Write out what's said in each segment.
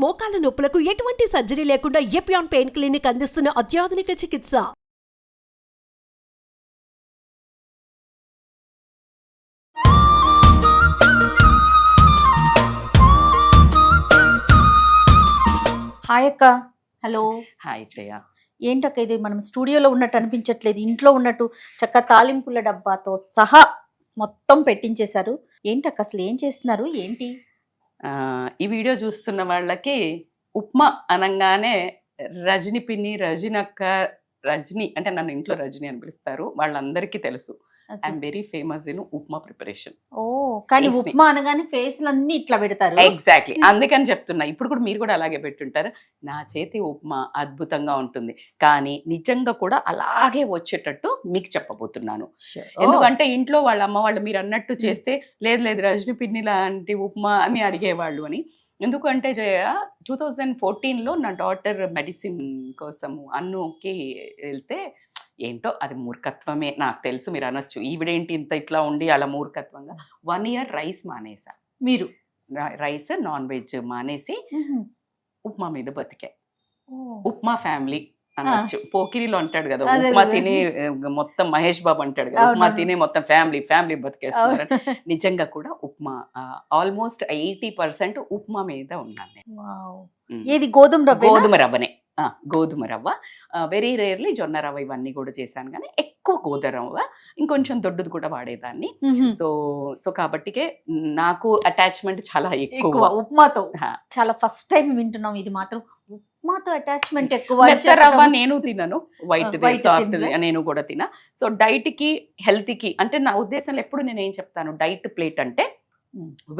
మోకాల నొప్పులకు ఎటువంటి సర్జరీ లేకుండా ఎపియాన్ పెయిన్ క్లినిక్ అందిస్తున్న అత్యాధునిక చికిత్స. హాయ్ అక్క. హలో. హాయ్ జయ. ఏంటక్క ఇది మనం స్టూడియోలో ఉన్నట్టు అనిపించట్లేదు, ఇంట్లో ఉన్నట్టు చక్క తాలింపుల డబ్బాతో సహా మొత్తం పెట్టించేశారు. ఏంటక్క అసలు ఏం చేస్తున్నారు ఏంటి? ఈ వీడియో చూస్తున్న వాళ్ళకి ఉప్మా అనగానే రజని పిన్ని, రజనక్క, రజని అంటే నన్ను ఇంట్లో రజని అని పిలుస్తారు, వాళ్ళందరికీ తెలుసు. I'm very famous in upma preparation. Oh, కానీ ఉప్మా అనగానే ఫేస్లన్నీ ఇట్లా పెడతారు. ఎగ్జాక్ట్లీ, అందుకని చెప్తున్నా. ఇప్పుడు కూడా మీరు కూడా అలాగే పెట్టుంటారు. నా చేతి ఉప్మా అద్భుతంగా ఉంటుంది, కానీ నిజంగా కూడా అలాగే వచ్చేటట్టు మీకు చెప్పబోతున్నాను. ఎందుకంటే ఇంట్లో వాళ్ళ అమ్మ వాళ్ళు మీరు అన్నట్టు చేస్తే లేదు లేదు రజని పిన్ని లాంటి ఉప్మా అని అడిగేవాళ్ళు అని. ఎందుకంటే జయ 2014లో నా డాటర్ మెడిసిన్ కోసము అన్నుకి వెళ్తే, ఏంటో అది మూర్ఖత్వమే నాకు తెలుసు, మీరు అనొచ్చు ఈవిడేంటి ఇంత ఇట్లా ఉండి అలా మూర్ఖత్వంగా 1 year రైస్ మానేసా. మీరు రైస్ నాన్ వెజ్ మానేసి ఉప్మా మీద బతికే. ఉప్మా ఫ్యామిలీ అనొచ్చు. పోకిరిలో అంటాడు కదా, ఉప్మా తిని మొత్తం మహేష్ బాబు అంటాడు కదా, ఉప్మా తిని మొత్తం ఫ్యామిలీ బతికేస్తున్నారు. నిజంగా కూడా ఉప్మా ఆల్మోస్ట్ 80% ఉప్మా మీద ఉన్నాను నేను. ఏది గోధుమ రవ్వనే. గోధుమ రవ్వ, వెరీ రేర్లీ జొన్న రవ్వ, ఇవన్నీ కూడా చేశాను, కానీ ఎక్కువ గోధుమ రవ్వ, ఇంకొంచెం దొడ్డుది కూడా వాడేదాన్ని. సో కాబట్టికే నాకు అటాచ్మెంట్ చాలా ఎక్కువ ఉప్మాతో. చాలా ఫస్ట్ టైం వింటున్నాం ఇది మాత్రం, ఉప్మాతో అటాచ్మెంట్ ఎక్కువ. రవ్వ నేను తినను, వైట్ సాఫ్ట్ నేను కూడా తిన. సో డైట్ కి హెల్త్ కి అంటే నా ఉద్దేశంలో ఎప్పుడు నేను ఏం చెప్తాను, డైట్ ప్లేట్ అంటే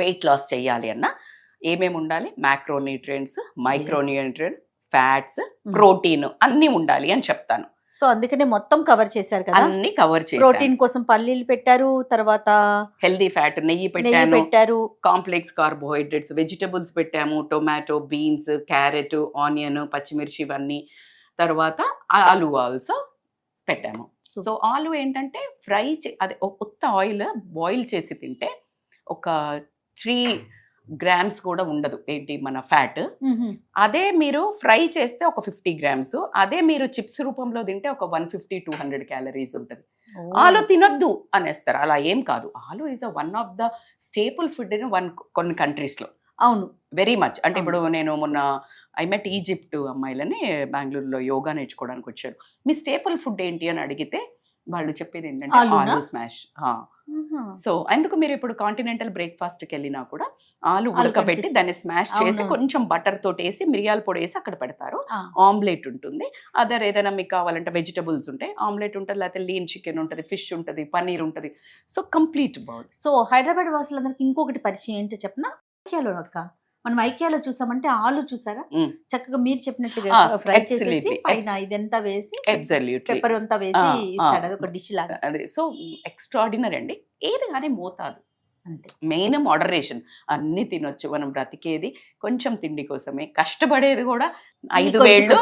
వెయిట్ లాస్ చేయాలి అన్న ఏమేమి ఉండాలి, మ్యాక్రోన్యూట్రియంట్స్, మైక్రోన్యూట్రియంట్, ఫ్యాట్స్, ప్రోటీన్ అన్ని ఉండాలి అని చెప్తాను. సో అందుకనే మొత్తం కవర్ చేశారు కదా, అన్ని కవర్ చేశారు. ప్రోటీన్ కోసం పల్లీలు పెట్టారు, తర్వాత హెల్దీ ఫ్యాట్ నెయ్యి పెట్టారు, కాంప్లెక్స్ కార్బోహైడ్రేట్స్, వెజిటబుల్స్ పెట్టాము, టొమాటో, బీన్స్, క్యారెట్, ఆనియన్, పచ్చిమిర్చి ఇవన్నీ. తర్వాత ఆలు ఆల్సో పెట్టాము. సో ఆలు ఏంటంటే ఫ్రై అదే కొత్త ఆయిల్ బాయిల్ చేసి తింటే ఒక 3 grams కూడా ఉండదు ఏంటి మన ఫ్యాట్. అదే మీరు ఫ్రై చేస్తే ఒక 50 grams, అదే మీరు చిప్స్ రూపంలో తింటే ఒక 150-200 calories ఉంటుంది. ఆలు తినొద్దు అనేస్తారు, అలా ఏం కాదు. ఆలు is one of the staple food in కొన్ని కంట్రీస్ లో. అవును, వెరీ మచ్. అంటే ఇప్పుడు నేను మొన్న ఐ మెట్ ఈజిప్ట్ అమ్మాయిలని బెంగళూరులో యోగా నేర్చుకోవడానికి వచ్చారు. మీ స్టేపుల్ ఫుడ్ ఏంటి అని అడిగితే వాళ్ళు చెప్పేది ఏంటంటే ఆలు స్మాష్. సో అందుకు మీరు ఇప్పుడు కాంటినెంటల్ బ్రేక్ఫాస్ట్కి వెళ్ళినా కూడా ఆలు ఉడకబెట్టి దాన్ని స్మాష్ చేసి కొంచెం బటర్ తోటి వేసి మిరియాల పొడి వేసి అక్కడ పెడతారు. ఆమ్లెట్ ఉంటుంది, అదర్ ఏదైనా మీకు కావాలంటే వెజిటబుల్స్ ఉంటాయి, ఆమ్లెట్ ఉంటుంది, లేకపోతే లీన్ చికెన్ ఉంటుంది, ఫిష్ ఉంటుంది, పన్నీర్ ఉంటుంది. So complete bowl. So Hyderabad వాసులందరికీ ఇంకొకటి పరిచయం ఏంటో చెప్పనా, ఐక్యాలో అక్క మనం ఐక్యాలో చూసామంటే ఆలు చూసారా, చక్కగా మీరు చెప్పినట్టుగా ఫ్రై చేసి పైన ఇదంతా వేసి పెప్పర్ అంతా వేసి ఇస్తాడు, అది ఒక డిష్ లాగా. అదే సో ఎక్స్ట్రాడినరీ అండి. ఏది కానీ మోతాదు అంతే, మెయిన్ మోడరేషన్. అన్ని తినొచ్చు, మనం బ్రతికేది కొంచెం తిండి కోసమే, కష్టపడేది కూడా 5 వేళ్ళు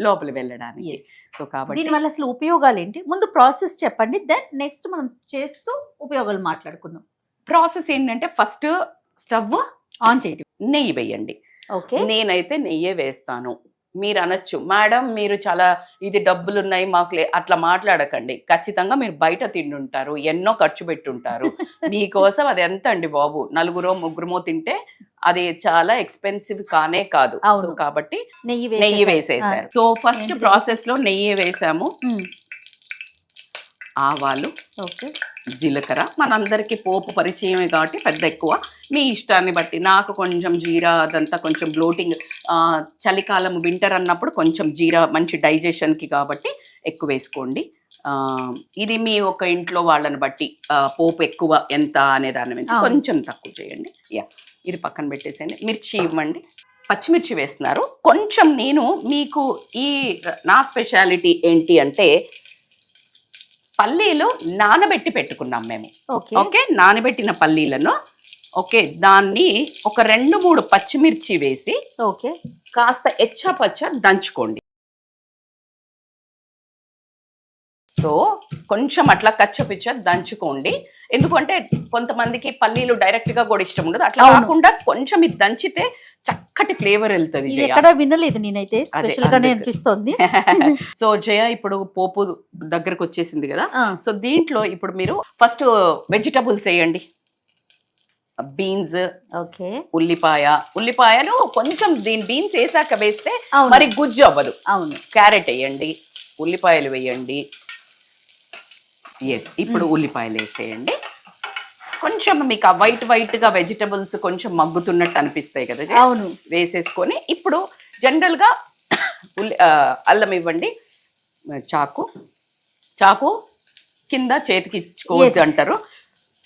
లోపల వెళ్ళడానికి. సో కాబట్టి దీనివల్ల అసలు ఉపయోగాలు ఏంటి, ముందు ప్రాసెస్ చెప్పండి, దెన్ నెక్స్ట్ మనం చేస్తూ ఉపయోగాలు మాట్లాడుకుందాం. ప్రాసెస్ ఏంటంటే ఫస్ట్ స్టవ్ ఆన్ చేయడం, నెయ్యి వేయండి. నేనైతే నెయ్యే వేస్తాను. మీరు అనొచ్చు మేడం మీరు చాలా ఇది డబ్బులు ఉన్నాయి మాకు అట్లా మాట్లాడకండి. ఖచ్చితంగా మీరు బయట తింటుంటారు, ఎన్నో ఖర్చు పెట్టుంటారు, మీకోసం అది ఎంత అండి బాబు, 4-3 తింటే అది చాలా ఎక్స్పెన్సివ్ కానే కాదు. సో కాబట్టి నెయ్యి వేసేసారు. సో ఫస్ట్ ప్రాసెస్ లో నెయ్యి వేసాము, ఆవాలు, జీలకర్ర. మనందరికీ పోపు పరిచయమే కాబట్టి పెద్ద ఎక్కువ మీ ఇష్టాన్ని బట్టి. నాకు కొంచెం జీరా అదంతా కొంచెం బ్లోటింగ్, చలికాలం వింటర్ అన్నప్పుడు కొంచెం జీరా మంచి డైజెషన్కి కాబట్టి ఎక్కువ వేసుకోండి. ఇది మీ ఒక ఇంట్లో వాళ్ళని బట్టి పోపు ఎక్కువ ఎంత అనే దాని నుంచి కొంచెం తక్కువ చేయండి. ఇది పక్కన పెట్టేసేయండి. మిర్చి ఇవ్వండి, పచ్చిమిర్చి వేస్తున్నారు కొంచెం. నేను మీకు ఈ నా స్పెషాలిటీ ఏంటి అంటే పల్లీలు నానబెట్టి పెట్టుకున్నాం మేము. ఓకే, నానబెట్టిన పల్లీలను దాన్ని ఒక 2-3 పచ్చిమిర్చి వేసి కాస్త ఎచ్చపచ్చ దంచుకోండి. సో కొంచెం అట్లా కచ్చపిచ్చ దంచుకోండి. ఎందుకంటే కొంతమందికి పల్లీలు డైరెక్ట్ గా కూడా ఇష్టం ఉండదు, అట్లా కాకుండా కొంచెం ఇది దంచితే చక్కటి ఫ్లేవర్ వెళ్తుంది ఇది జయ. ఎక్కడ వినలేదు నేనైతే, అదే, స్పెషల్ గానే అందుకు. అనిపిస్తోంది. సో జయ ఇప్పుడు పోపు దగ్గరకు వచ్చేసింది కదా. ఆ, సో దీంట్లో ఇప్పుడు మీరు ఫస్ట్ వెజిటబుల్స్ వేయండి. Beans, okay. ఉల్లిపాయలు కొంచెం బీన్స్ వేసాక వేస్తే అవును. మరి గుజ్జు అవ్వదు. అవును. క్యారెట్ వేయండి, ఉల్లిపాయలు వేయండి. ఎస్, ఇప్పుడు ఉల్లిపాయలు వేసేయండి. కొంచెం మీకు ఆ వైట్ గా వెజిటబుల్స్ కొంచెం మగ్గుతున్నట్టు అనిపిస్తాయి కదా జయ. అవును. వేసేసుకొని ఇప్పుడు జనరల్ గా అల్లం ఇవ్వండి. చాకు కింద చేతికి ఇచ్చుకోవద్దు Yes. అంటారు.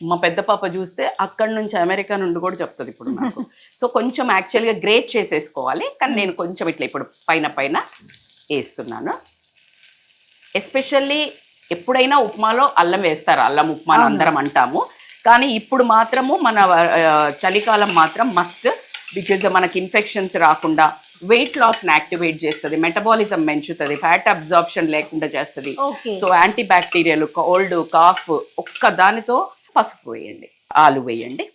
మా పెద్ద పాప చూస్తే అక్కడి నుంచి అమెరికా నుండి కూడా చెప్తుంది ఇప్పుడు నాకు. సో కొంచెం యాక్చువల్గా గ్రేట్ చేసేసుకోవాలి, కానీ నేను కొంచెం ఇట్లా ఇప్పుడు పైన వేస్తున్నాను. ఎస్పెషల్లీ ఎప్పుడైనా ఉప్మాలో అల్లం వేస్తారు, అల్లం ఉప్మా అని అవును. అందరం అంటాము. కానీ ఇప్పుడు మాత్రము మన చలికాలం మాత్రం మస్ట్, బికాజ్ మనకి ఇన్ఫెక్షన్స్ రాకుండా వెయిట్ లాస్ని యాక్టివేట్ చేస్తుంది, మెటబాలిజం పెంచుతుంది, ఫ్యాట్ అబ్జార్ప్షన్ లేకుండా చేస్తుంది. Okay. So antibacterial, cold, cough ఒక్క దానితో. పసుపు వేయండి, ఆలు వేయండి.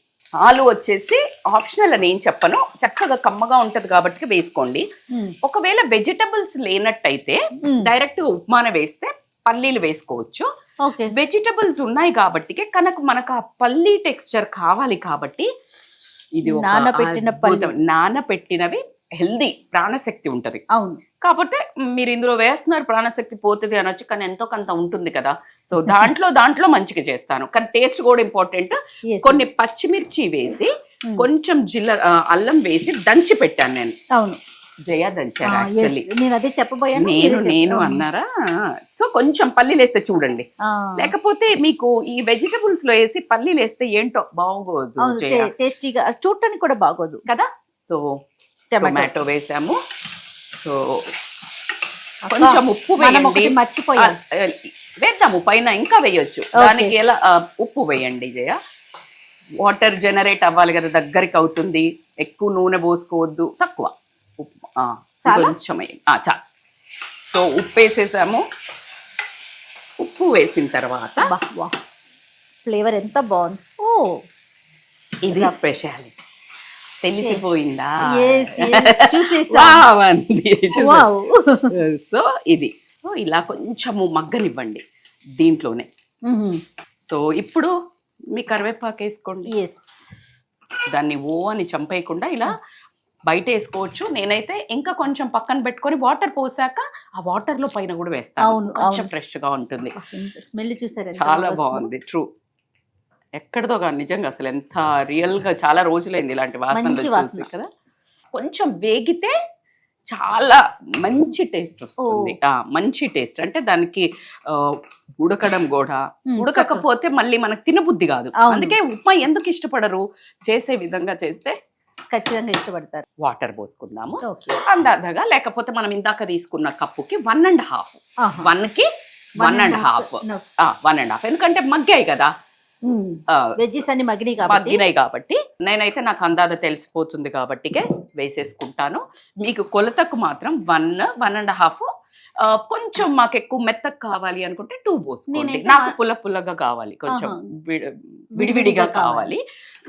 ఆలు వచ్చేసి ఆప్షనల్ అని ఏం చెప్పను, చక్కగా కమ్మగా ఉంటది కాబట్టి వేసుకోండి. మ్మ్. ఒకవేళ వెజిటబుల్స్ లేనట్టయితే డైరెక్ట్ ఉప్మాన వేస్తే పల్లీలు వేసుకోవచ్చు. ఓకే. వెజిటబుల్స్ ఉన్నాయి కాబట్టి కనుక మనకు ఆ పల్లీ టెక్స్చర్ కావాలి కాబట్టి ఇది ఒక నానబెట్టిన అద్భుతం. నానబెట్టినవి హెల్దీ, ప్రాణశక్తి ఉంటది. అవును. కాకపోతే మీరు ఇందులో వేస్తున్నారు ప్రాణశక్తి పోతుంది అనొచ్చు, కానీ ఎంతో కొంత ఉంటుంది కదా. సో దాంట్లో మంచిగా చేస్తాను, కానీ టేస్ట్ కూడా ఇంపార్టెంట్. Yes, కొన్ని పచ్చిమిర్చి వేసి కొంచెం అల్లం వేసి దంచి పెట్టాను నేను. అవును. జయ దంచాను యాక్చువల్లీ. నేను అదే చెప్పబోయాను. నేను అన్నారా. సో కొంచెం పల్లీలు వేస్తే చూడండి, లేకపోతే మీకు ఈ వెజిటబుల్స్ లో వేసి పల్లీలు వేస్తే ఏంటో బాగోదు జయ, టేస్టీగా చూడటానికి కూడా బాగోదు కదా. సో టమాటో టొమాటో వేసాము. సో కొంచెం ఉప్పు వేయండి. మర్చిపోయాం, వేద్దాము పైన, ఇంకా వేయొచ్చు. దానికి ఎలా ఉప్పు వేయండి జయ. వాటర్ జనరేట్ అవ్వాలి కదా, దగ్గరికి అవుతుంది. ఎక్కువ నూనె పోసుకోవద్దు, తక్కువ ఉప్పు కొంచెం వేయండి. చాలు. సో ఉప్పు వేసేసాము. ఉప్పు వేసిన తర్వాత ఫ్లేవర్ ఎంత బాగుంది. ఓ, ఇది స్పెషాలిటీ తెలిసిపోయిందా? చూసేసా. సో ఇది, సో ఇలా కొంచెము మగ్గనివ్వండి దీంట్లోనే. సో ఇప్పుడు మీ కరివేపాకు వేసుకోండి. దాన్ని అని చంపేయకుండా ఇలా బయట వేసుకోవచ్చు. నేనైతే ఇంకా కొంచెం పక్కన పెట్టుకొని వాటర్ పోసాక ఆ వాటర్ లో పైన కూడా వేస్తాను, కొంచెం ఫ్రెష్ గా ఉంటుంది. స్మెల్ చూసారా? చాలా బాగుంది. ట్రూ, ఎక్కడితో కానీ నిజంగా అసలు ఎంత రియల్ గా చాలా రోజులైంది ఇలాంటి వాసనలు చూసి కదా. కొంచెం వేగితే చాలా మంచి టేస్ట్ వస్తుంది. మంచి టేస్ట్ అంటే దానికి ఉడకడం కూడా, ఉడకకపోతే మళ్ళీ మనకు తినబుద్ధి కాదు. అందుకే ఉప్మా ఎందుకు ఇష్టపడరు, చేసే విధంగా చేస్తే ఖచ్చితంగా ఇష్టపడతారు. వాటర్ పోసుకుందాము అందాదగా, లేకపోతే మనం ఇందాక తీసుకున్న కప్పుకి 1.5, 1కి 1.5, ఎందుకంటే మగ్గాయి కదా, వెజ్జీస్ అన్ని మగ్గినాయి కాబట్టి. నేనైతే నాకు అందాద తెలిసిపోతుంది కాబట్టి వేసేసుకుంటాను. మీకు కొలతకు మాత్రం 1.5. కొంచెం మాకు ఎక్కువ మెత్తగా కావాలి అనుకుంటే 2 పోసుకోండి. నాకు పుల్లగా కావాలి, కొంచెం విడివిడిగా కావాలి.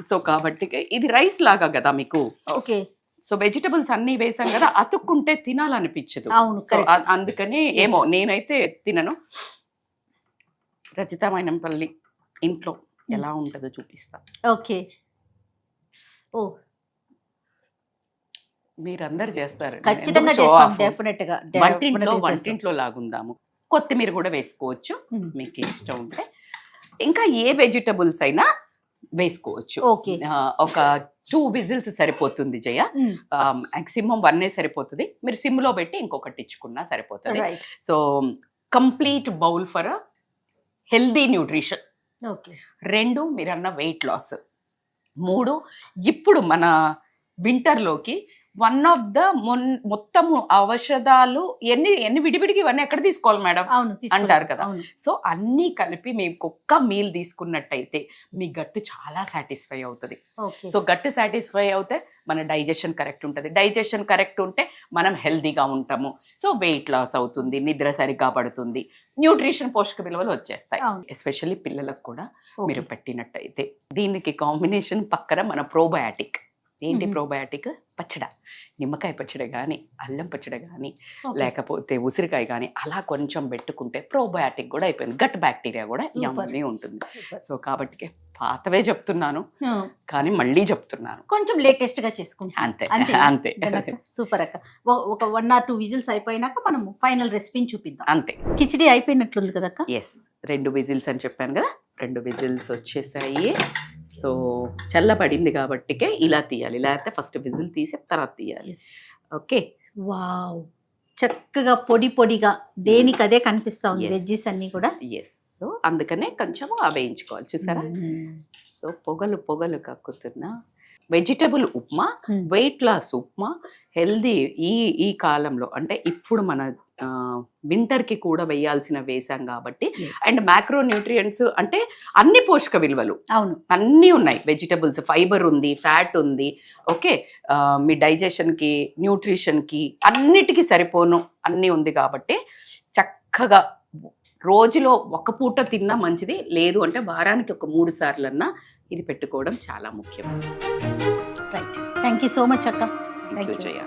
సో కాబట్టి ఇది రైస్ లాగా కదా మీకు. ఓకే. సో వెజిటబుల్స్ అన్ని వేసాం కదా, అతుక్కుంటే తినాలనిపించదు. సో అందుకని ఏమో నేనైతే తినను. రచిత మైనంపల్లి ఇంట్లో ఎలా ఉంటుందో చూపిస్తా. ఓకే. ఓ, మీరందరు చేస్తారు, ఖచ్చితంగా చేస్తాం, డెఫినెట్ గా. వంటింట్లో లాగుందాము. కొత్తిమీర కూడా వేసుకోవచ్చు మీకు ఇష్టం ఉంటే. ఇంకా ఏ వెజిటబుల్స్ అయినా వేసుకోవచ్చు. ఒక 2 విజిల్స్ సరిపోతుంది జయ, మాక్సిమం 1 సరిపోతుంది. మీరు సిమ్ లో పెట్టి ఇంకొకటి ఇచ్చుకున్నా సరిపోతుంది. So complete bowl for healthy nutrition. 2 మీరన్న వెయిట్ లాస్. 3 ఇప్పుడు మన వింటర్లోకి వన్ ఆఫ్ ద మొత్తము ఔషధాలు ఎన్ని విడివిడికి ఇవన్నీ ఎక్కడ తీసుకోవాలి మేడం అంటారు కదా. సో అన్నీ కలిపి మీకు ఒక్క మీల్ తీసుకున్నట్టయితే మీ గట్టు చాలా సాటిస్ఫై అవుతుంది. సో గట్టు సాటిస్ఫై అవుతే మన డైజెషన్ కరెక్ట్ ఉంటుంది. డైజెషన్ కరెక్ట్ ఉంటే మనం హెల్దీగా ఉంటాము. సో వెయిట్ లాస్ అవుతుంది, నిద్ర సరిగ్గా పడుతుంది, న్యూట్రిషన్ పోషక విలువలు వచ్చేస్తాయి. ఎస్పెషల్లీ పిల్లలకు కూడా మీరు పెట్టినట్టయితే. దీనికి కాంబినేషన్ పక్కన మన ప్రోబయాటిక్ ఏంటి మ్మ్. ప్రోబయాటిక్? పచ్చడ, నిమ్మకాయ పచ్చడి కానీ, అల్లం పచ్చడి కానీ, Okay. లేకపోతే ఉసిరికాయ కానీ అలా కొంచెం పెట్టుకుంటే ప్రోబయాటిక్ కూడా అయిపోయింది. గట్ బ్యాక్టీరియా కూడా Super. యమ్మీ ఉంటుంది. Super. సో కాబట్టి పాతవే చెప్తున్నాను ఆ, కానీ మళ్ళీ చెప్తున్నాను. కొంచెం లేటెస్ట్ గా చేసుకుంటాం. అంతే అంతే. అంతే సూపర్ అక్క. ఒక 1 or 2 విజిల్స్ అయిపోయినాక మనం ఫైనల్ రెసిపీని చూపిద్దాం. అంతే. కిచిడి అయిపోయినట్లుంది కదక్క. ఎస్, 2 విజిల్స్ అని చెప్పాను కదా, 2 విజిల్స్ వచ్చేసాయి. సో చల్లబడింది కాబట్టికే ఇలా తీయాలి, లేకపోతే ఫస్ట్ విజిల్ తీసి తర్వాత తీయాలి. ఓకే. వావ్, చక్కగా పొడి పొడిగా దేనికి అదే కనిపిస్తా ఉంది. వెజ్జెస్ అన్ని కూడా. ఎస్, సో అందుకనే కొంచెం వేయించుకోవాలి. చూసారా? సో పొగలు పొగలు కక్కుతున్న vegetable upma, weight loss upma, healthy. ఈ కాలంలో అంటే ఇప్పుడు మన వింటర్కి కూడా వేసాం కాబట్టి. అండ్ మ్యాక్రో న్యూట్రియంట్స్ అంటే అన్ని పోషక విలువలు అవును, అన్నీ ఉన్నాయి. వెజిటబుల్స్, ఫైబర్ ఉంది, ఫ్యాట్ ఉంది. ఓకే, మీ డైజెషన్కి, న్యూట్రిషన్కి అన్నిటికీ సరిపోను అన్నీ ఉంది కాబట్టి చక్కగా రోజులో ఒక పూట తిన్నా మంచిది, లేదు అంటే వారానికి ఒక 3 సార్లన్నా ఇది పెట్టుకోవడం చాలా ముఖ్యం. Right. Thank you so much అక్క. Thank you Jaya.